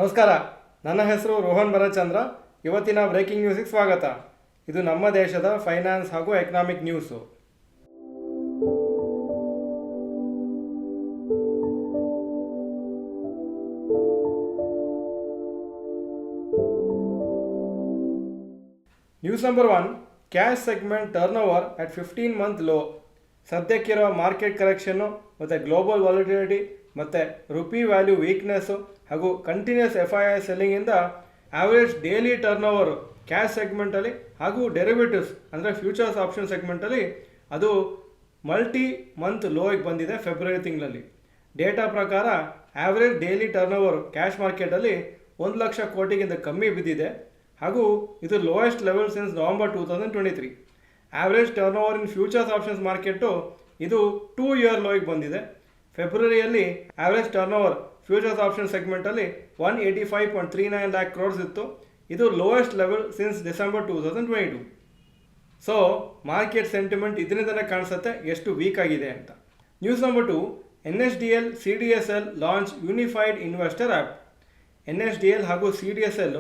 ನಮಸ್ಕಾರ. ನನ್ನ ಹೆಸರು ರೋಹನ್ ಭರಚಂದ್ರ. ಇವತ್ತಿನ ಬ್ರೇಕಿಂಗ್ ನ್ಯೂಸಿಗೆ ಸ್ವಾಗತ. ಇದು ನಮ್ಮ ದೇಶದ ಫೈನಾನ್ಸ್ ಹಾಗೂ economic news. News number 1, cash segment turnover at 15-month low. ಸದ್ಯಕ್ಕಿರೋ ಮಾರ್ಕೆಟ್ ಕರೆಕ್ಷನ್ನು ಮತ್ತು ಗ್ಲೋಬಲ್ ವಾಲಿಟಿಲಿಟಿ ಮತ್ತು ರುಪಿ ವ್ಯಾಲ್ಯೂ ವೀಕ್ನೆಸ್ಸು ಹಾಗೂ ಕಂಟಿನ್ಯೂಸ್ FII ಸೆಲ್ಲಿಂಗಿಂದ average daily turnover cash ಸೆಗ್ಮೆಂಟಲ್ಲಿ ಹಾಗೂ ಡೆರಿವೇಟಿವ್ಸ್ ಅಂದರೆ ಫ್ಯೂಚರ್ಸ್ ಆಪ್ಷನ್ ಸೆಗ್ಮೆಂಟಲ್ಲಿ ಅದು ಮಲ್ಟಿ ಮಂತ್ ಲೋಗೆ ಬಂದಿದೆ ಫೆಬ್ರವರಿ ತಿಂಗಳಲ್ಲಿ. ಡೇಟಾ ಪ್ರಕಾರ average daily turnover cash ಮಾರ್ಕೆಟಲ್ಲಿ 1,00,000 ಕೋಟಿಗಿಂತ ಕಮ್ಮಿ ಬಿದ್ದಿದೆ ಹಾಗೂ ಇದು lowest level since November 2023. Average turnover in futures options market ಇದು 2 year ಲೋಗೆ ಬಂದಿದೆ. ಫೆಬ್ರವರಿಯಲ್ಲಿ average turnover futures option ಸೆಗ್ಮೆಂಟಲ್ಲಿ 185.39 lakh crores ಇತ್ತು. ಇದು lowest level since December 2022. So market sentiment ಇದರಿಂದಲೇ ಕಾಣಿಸುತ್ತೆ ಎಷ್ಟು ವೀಕ್ ಆಗಿದೆ ಅಂತ. News number 2, NSDL CDSL launch unified investor app. NSDL ಹಾಗೂ CDSL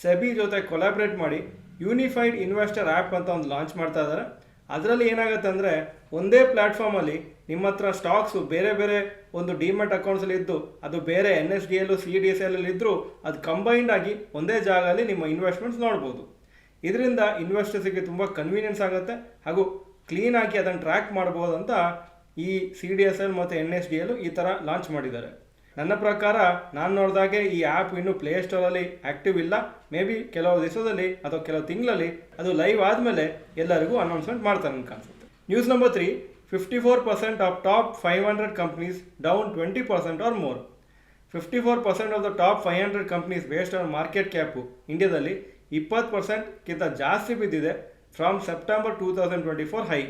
ಸೆಬಿ ಜೊತೆ ಕೊಲಾಬ್ರೇಟ್ ಮಾಡಿ ಯೂನಿಫೈಡ್ ಇನ್ವೆಸ್ಟರ್ ಆ್ಯಪ್ ಅಂತ ಒಂದು ಲಾಂಚ್ ಮಾಡ್ತಾ ಇದ್ದಾರೆ. ಅದರಲ್ಲಿ ಏನಾಗುತ್ತೆ ಅಂದರೆ ಒಂದೇ ಪ್ಲ್ಯಾಟ್ಫಾರ್ಮಲ್ಲಿ ನಿಮ್ಮ ಹತ್ರ ಸ್ಟಾಕ್ಸು ಬೇರೆ ಬೇರೆ ಒಂದು ಡಿಮೆಟ್ ಅಕೌಂಟ್ಸಲ್ಲಿ ಇದ್ದು ಅದು ಬೇರೆ NSDL CDSL ಇದ್ದರೂ ಅದು ಕಂಬೈನ್ಡ್ ಆಗಿ ಒಂದೇ ಜಾಗದಲ್ಲಿ ನಿಮ್ಮ ಇನ್ವೆಸ್ಟ್ಮೆಂಟ್ಸ್ ನೋಡ್ಬೋದು. ಇದರಿಂದ ಇನ್ವೆಸ್ಟರ್ಸಿಗೆ ತುಂಬ ಕನ್ವೀನಿಯನ್ಸ್ ಆಗುತ್ತೆ ಹಾಗೂ ಕ್ಲೀನಾಗಿ ಅದನ್ನು ಟ್ರ್ಯಾಕ್ ಮಾಡ್ಬೋದು ಅಂತ ಈ CDSL ಮತ್ತು NSDL ಈ ಥರ ಲಾಂಚ್ ಮಾಡಿದ್ದಾರೆ. ನನ್ನ ಪ್ರಕಾರ ನಾನು ನೋಡಿದಾಗೆ ಈ ಆ್ಯಪ್ ಇನ್ನೂ ಪ್ಲೇಸ್ಟೋರಲ್ಲಿ ಆ್ಯಕ್ಟಿವ್ ಇಲ್ಲ. ಮೇ ಬಿ ಕೆಲವು ದಿವಸದಲ್ಲಿ ಅಥವಾ ಕೆಲವು ತಿಂಗಳಲ್ಲಿ ಅದು ಲೈವ್ ಆದಮೇಲೆ ಎಲ್ಲರಿಗೂ ಅನೌನ್ಸ್ಮೆಂಟ್ ಮಾಡ್ತಾರೆ ಅಂತ ಕಾಣಿಸುತ್ತೆ. News number 3, 54% of top 500 companies down 20% or more. 54% of the top 500 companies based on market cap ಇಂಡಿಯಾದಲ್ಲಿ 20%ಗಿಂತ ಜಾಸ್ತಿ ಬಿದ್ದಿದೆ ಫ್ರಮ್ ಸೆಪ್ಟೆಂಬರ್ 2024 ಹೈ.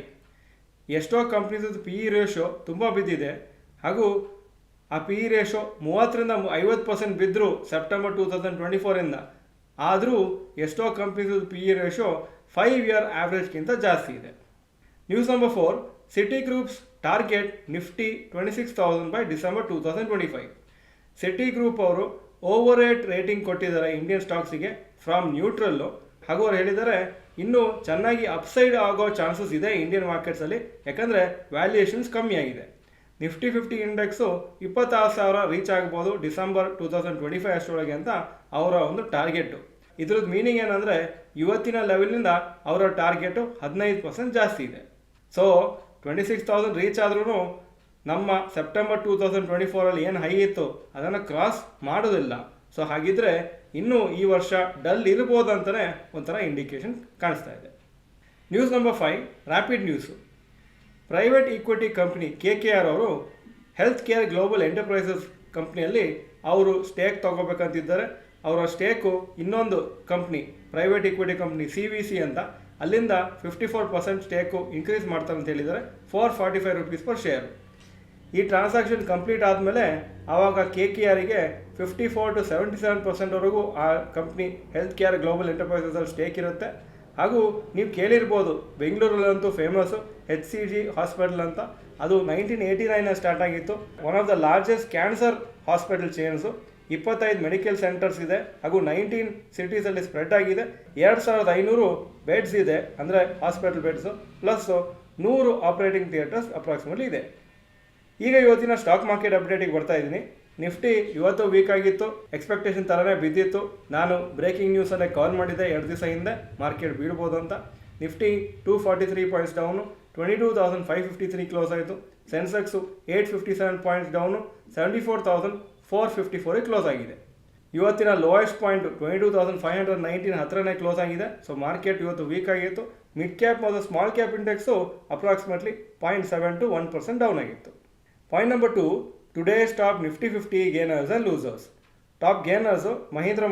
ಎಷ್ಟೋ ಕಂಪ್ನೀಸ್ PE ರೇಷೋ ತುಂಬ ಬಿದ್ದಿದೆ ಹಾಗೂ ಆ PE ರೇಷೋ 30ರಿಂದ 50% ಬಿದ್ದರೂ ಸೆಪ್ಟೆಂಬರ್ 2024ಇಂದ. ಆದರೂ ಎಷ್ಟೋ ಕಂಪ್ನೀಸ್ PE ರೇಷೋ 5 year ಆವ್ರೇಜ್ಗಿಂತ ಜಾಸ್ತಿ ಇದೆ. News number 4, city groups target Nifty 26,000 by December 2025. City group ಅವರು ಓವರ್ ರೇಟಿಂಗ್ ಕೊಟ್ಟಿದ್ದಾರೆ ಇಂಡಿಯನ್ ಸ್ಟಾಕ್ಸಿಗೆ ಫ್ರಮ್ ನ್ಯೂಟ್ರಲ್ಲು ಹಾಗೂ ಅವ್ರು ಹೇಳಿದ್ದಾರೆ ಇನ್ನೂ ಚೆನ್ನಾಗಿ ಅಪ್ಸೈಡ್ ಆಗೋ ಚಾನ್ಸಸ್ ಇದೆ ಇಂಡಿಯನ್ ಮಾರ್ಕೆಟ್ಸಲ್ಲಿ, ಯಾಕಂದರೆ ವ್ಯಾಲ್ಯೂಯೇಷನ್ಸ್ ಕಮ್ಮಿ ಆಗಿದೆ. ನಿಫ್ಟಿ 50 ಇಂಡೆಕ್ಸು 26,000 ರೀಚ್ ಆಗ್ಬೋದು ಡಿಸೆಂಬರ್ 2025 ಅಷ್ಟರೊಳಗೆ ಅಂತ ಅವರ ಒಂದು ಟಾರ್ಗೆಟು. ಇದ್ರದ್ದು ಮೀನಿಂಗ್ ಏನಂದರೆ ಇವತ್ತಿನ ಲೆವೆಲ್ನಿಂದ ಅವರ ಟಾರ್ಗೆಟು 15% ಜಾಸ್ತಿ ಇದೆ. ಸೊ 26,000 ರೀಚ್ ಆದ್ರೂ ನಮ್ಮ ಸೆಪ್ಟೆಂಬರ್ 2024ಅಲ್ಲಿ ಏನು ಹೈ ಇತ್ತು ಅದನ್ನು ಕ್ರಾಸ್ ಮಾಡೋದಿಲ್ಲ. ಸೊ ಹಾಗಿದ್ರೆ ಇನ್ನೂ ಈ ವರ್ಷ ಡಲ್ ಇರ್ಬೋದು ಅಂತಲೇ ಒಂಥರ ಇಂಡಿಕೇಶನ್ ಕಾಣಿಸ್ತಾ ಇದೆ. News number 5, rapid news. Private equity company KKR ಅವರು ಹೆಲ್ತ್ ಕೇರ್ ಗ್ಲೋಬಲ್ ಎಂಟರ್ಪ್ರೈಸಸ್ ಕಂಪ್ನಿಯಲ್ಲಿ ಅವರು ಸ್ಟೇಕ್ ತೊಗೋಬೇಕಂತಿದ್ದಾರೆ. ಅವರ ಸ್ಟೇಕು ಇನ್ನೊಂದು company private equity company CVC ಅಂತ ಅಲ್ಲಿಂದ 54% ಸ್ಟೇಕು ಇನ್ಕ್ರೀಸ್ ಮಾಡ್ತಾರೆ ಅಂತ ಹೇಳಿದ್ದಾರೆ, 445 rupees per share. ಈ ಟ್ರಾನ್ಸಾಕ್ಷನ್ ಕಂಪ್ಲೀಟ್ ಆದಮೇಲೆ ಆವಾಗ KKRಗೆ 54 to 77%ವರೆಗೂ ಆ ಕಂಪ್ನಿ ಹೆಲ್ತ್ ಕೇರ್ ಗ್ಲೋಬಲ್ ಎಂಟರ್ಪ್ರೈಸಸಲ್ಲಿ ಸ್ಟೇಕ್ ಇರುತ್ತೆ. ಹಾಗೂ ನೀವು ಕೇಳಿರ್ಬೋದು ಬೆಂಗಳೂರಲ್ಲಂತೂ ಫೇಮಸ್ಸು HCG ಹಾಸ್ಪಿಟಲ್ ಅಂತ. ಅದು 1989 ಸ್ಟಾರ್ಟ್ ಆಗಿತ್ತು. One of the largest cancer hospital chains. 25 medical centres ಇದೆ ಹಾಗೂ 19 ಸಿಟೀಸಲ್ಲಿ ಸ್ಪ್ರೆಡ್ ಆಗಿದೆ. 2,500 ಬೆಡ್ಸ್ ಇದೆ, ಅಂದರೆ hospital beds, plus 100 operating theatres approximately ಇದೆ. ಈಗ ಇವತ್ತಿನ ಸ್ಟಾಕ್ ಮಾರ್ಕೆಟ್ ಅಪ್ಡೇಟಿಗೆ ಬರ್ತಾ ಇದ್ದೀನಿ. ನಿಫ್ಟಿ ಇವತ್ತು ವೀಕ್ ಆಗಿತ್ತು, ಎಕ್ಸ್ಪೆಕ್ಟೇಷನ್ ಥರನೇ ಬಿದ್ದಿತ್ತು. ನಾನು ಬ್ರೇಕಿಂಗ್ ನ್ಯೂಸಲ್ಲೇ ಕಾಲ್ ಮಾಡಿದ್ದೆ 2 ದಿವಸ ಹಿಂದೆ ಮಾರ್ಕೆಟ್ ಬೀಳ್ಬೋದು ಅಂತ. ನಿಫ್ಟಿ 243 ಪಾಯಿಂಟ್ಸ್ ಡೌನು, 22,553 ಕ್ಲೋಸ್ ಆಯಿತು. ಸೆನ್ಸೆಕ್ಸು 857 ಪಾಯಿಂಟ್ಸ್ ಡೌನು, 74,454 ಕ್ಲೋಸ್ ಆಗಿದೆ. ಇವತ್ತಿನ ಲೋಯೆಸ್ಟ್ ಪಾಯಿಂಟ್ 22,519 ಹತ್ರನೇ ಕ್ಲೋಸ್ ಆಗಿದೆ. ಸೊ ಮಾರ್ಕೆಟ್ ಇವತ್ತು ವೀಕ್ ಆಗಿತ್ತು. ಮಿಡ್ ಕ್ಯಾಪ್ ಮತ್ತು small cap index approximately 0.7 to 1% down ಆಗಿತ್ತು. Point number 2, today's top Nifty 50 gainers and losers. Top gainers Mahindra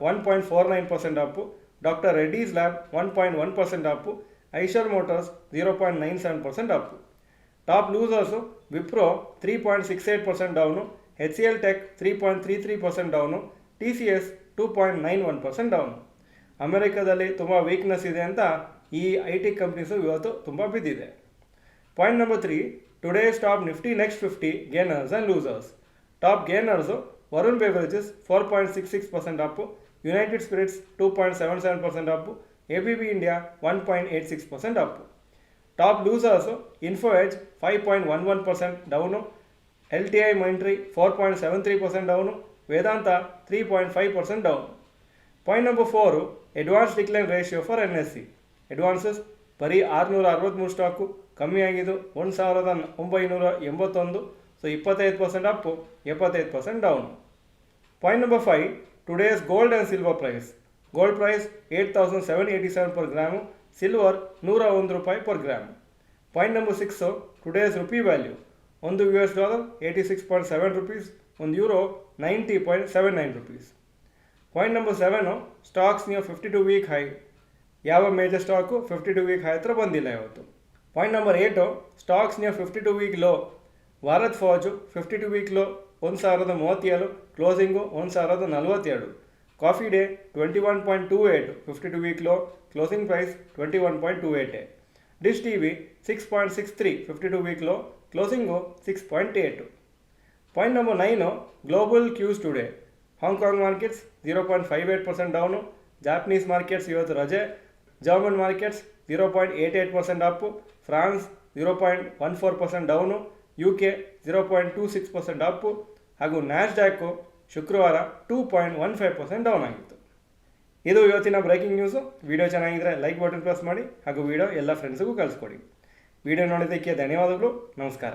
1.49% up, doctor Reddy's lab 1.1% up, Eicher motors 0.97% up. Top losers Wipro 3.68% down, HCL tech 3.33% down, TCS 2.91% down. ಅಮೆರಿಕದಲ್ಲಿ ತುಂಬ weakness ಇದೆ ಅಂತ ಈ IT companies ಇವತ್ತು ತುಂಬ ಬಿದ್ದಿದೆ. Point number 3, today's top Nifty next 50 gainers and losers. Top gainers Varun beverages 4.66% up, united spirits 2.77% up, ABB India 1.86% up. Top losers Info Edge 5.11% down, LTI Mindtree 4.73% down, Vedanta 3.5% down. Point number 4, advance decline ratio for NSE. Advances ಬರೀ 663 stock, ಕಮ್ಮಿ ಆಗಿದ್ದು 1981, so 25% up, 75% down. Point number 5, today's gold and silver price. Gold price 8,787 per gram, silver 101 ರೂಪಾಯಿ per gram. Point number 6, today's rupee value. ಒಂದು $86.7 rupees, ಒಂದು euro 90.79 rupees. Point number 7, stocks near 52 week high. ಯಾವ major stock 52 week high ಹತ್ರ ಬಂದಿಲ್ಲ ಇವತ್ತು. Point number 8, stocks near 52 week low. Bharat forge 52 week low 1037, closing 1042. Coffee day 21.28, 52 week low, closing price 21.28. Dish TV 6.63, 52 week low, closing 6.8. Point number 9, global Qs today. Hong Kong markets 0.58% down, Japanese markets ಇವತ್ತು ರಜೆ, German markets 0.88% Appu, France 0.14% down, UK 0.26% Appu, ಹಾಗೂ ನ್ಯಾಸ್ಡ್ಯಾಕು ಶುಕ್ರವಾರ 2.15% down ಆಗಿತ್ತು. ಇದು ಇವತ್ತಿನ breaking news. Video ಚೆನ್ನಾಗಿದ್ದರೆ like button press ಮಾಡಿ ಹಾಗೂ ವಿಡಿಯೋ ಎಲ್ಲ ಫ್ರೆಂಡ್ಸಿಗೂ ಕಳಿಸ್ಕೊಡಿ. ವಿಡಿಯೋ ನೋಡಿದ್ದಕ್ಕೆ ಧನ್ಯವಾದಗಳು. ನಮಸ್ಕಾರ.